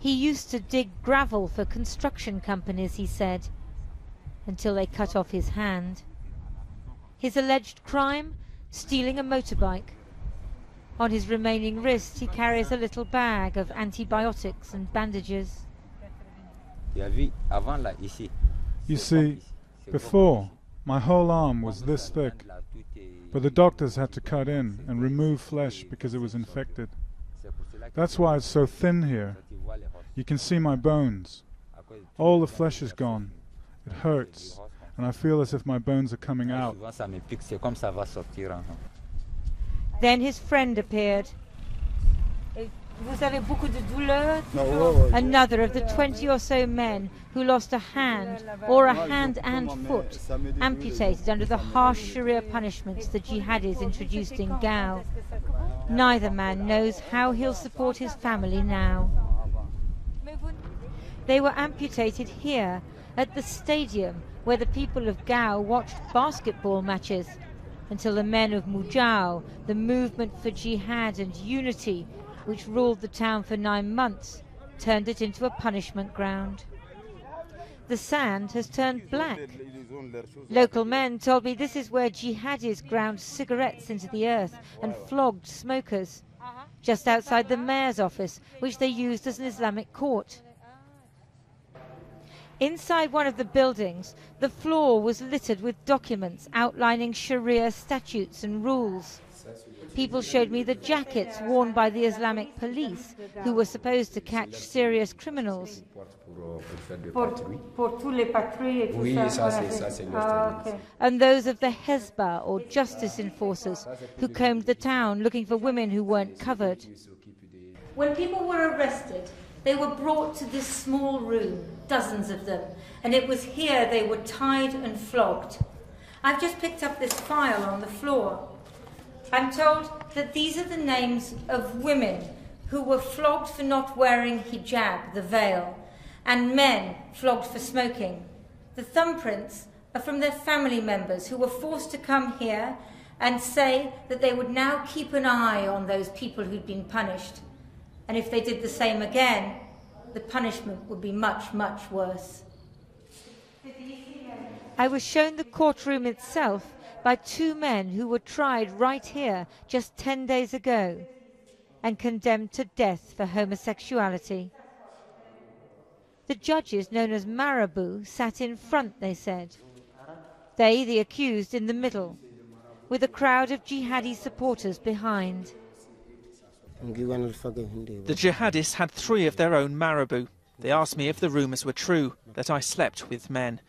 He used to dig gravel for construction companies, he said, until they cut off his hand. His alleged crime? Stealing a motorbike. On his remaining wrist he carries a little bag of antibiotics and bandages. You see, before, my whole arm was this thick, but the doctors had to cut in and remove flesh because it was infected. That's why it's so thin here. You can see my bones. All the flesh is gone. It hurts, and I feel as if my bones are coming out. Then his friend appeared. Vous avez beaucoup de douleur? Another of the 20 or so men who lost a hand or a hand and foot amputated under the harsh Sharia punishments the jihadis introduced in Gao. Neither man knows how he'll support his family now. They were amputated here at the stadium where the people of Gao watched basketball matches until the men of Mujao, the movement for jihad and unity, which ruled the town for 9 months, turned it into a punishment ground. The sand has turned black. Local men told me this is where jihadis ground cigarettes into the earth and flogged smokers, just outside the mayor's office, which they used as an Islamic court. Inside one of the buildings, the floor was littered with documents outlining Sharia statutes and rules. People showed me the jackets worn by the Islamic police, who were supposed to catch serious criminals. And those of the Hezbollah, or justice enforcers, who combed the town looking for women who weren't covered. When people were arrested, they were brought to this small room, dozens of them, and it was here they were tied and flogged. I've just picked up this file on the floor. I'm told that these are the names of women who were flogged for not wearing hijab, the veil, and men flogged for smoking. The thumbprints are from their family members who were forced to come here and say that they would now keep an eye on those people who'd been punished. And if they did the same again, the punishment would be much, much worse. I was shown the courtroom itself by 2 men who were tried right here just 10 days ago and condemned to death for homosexuality. The judges, known as Marabout, sat in front, they said. They, the accused, in the middle, with a crowd of jihadi supporters behind. The jihadists had 3 of their own Marabout. They asked me if the rumours were true, that I slept with men.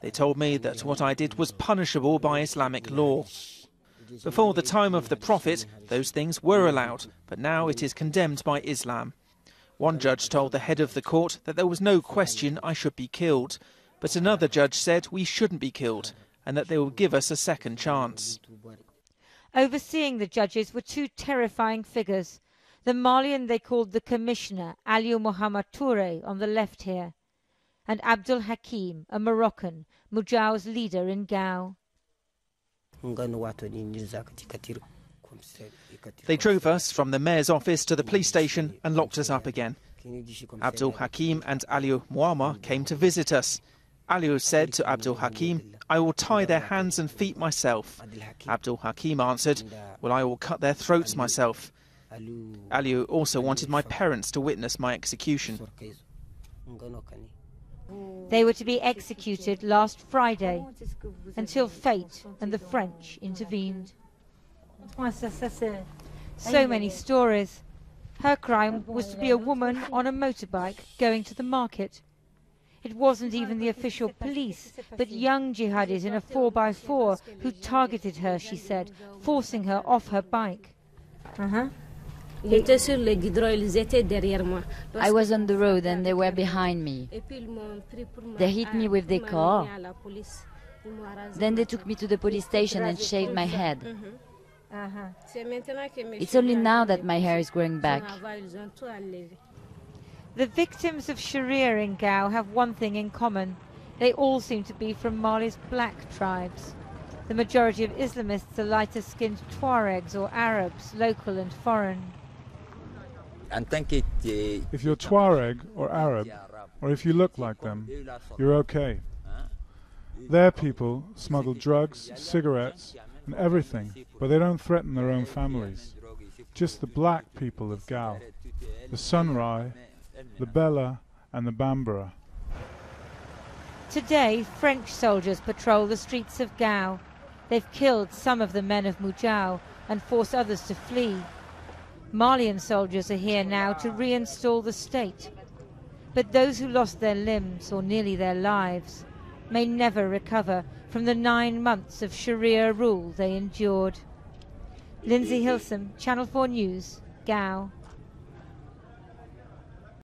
They told me that what I did was punishable by Islamic law. Before the time of the Prophet, those things were allowed, but now it is condemned by Islam. One judge told the head of the court that there was no question I should be killed, but another judge said we shouldn't be killed and that they would give us a second chance. Overseeing the judges were 2 terrifying figures. The Malian they called the Commissioner, Aliou Mohamed Touré, on the left here, and Abdul Hakim, a Moroccan, Mujao's leader in Gao. They drove us from the mayor's office to the police station and locked us up again. Abdul Hakim and Aliou Mohamed came to visit us. Aliou said to Abdul Hakim, "I will tie their hands and feet myself." Abdul Hakim answered, "Well, I will cut their throats myself." Aliou also wanted my parents to witness my execution. They were to be executed last Friday, until fate and the French intervened. So many stories. Her crime was to be a woman on a motorbike going to the market. It wasn't even the official police, but young jihadis in a 4x4 who targeted her, she said, forcing her off her bike. I was on the road and they were behind me. They hit me with their car. Then they took me to the police station and shaved my head. It's only now that my hair is growing back. The victims of Sharia in Gao have one thing in common. They all seem to be from Mali's black tribes. The majority of Islamists are lighter-skinned Tuaregs or Arabs, local and foreign. If you're Tuareg or Arab, or if you look like them, you're okay. Their people smuggle drugs, cigarettes, and everything, but they don't threaten their own families. Just the black people of Gao, the Sunrai, the Bella, and the Bambara. Today, French soldiers patrol the streets of Gao. They've killed some of the men of Mujao and forced others to flee. Malian soldiers are here now to reinstall the state. But those who lost their limbs, or nearly their lives, may never recover from the 9 months of Sharia rule they endured. Lindsay Hilsum, Channel 4 News, Gao.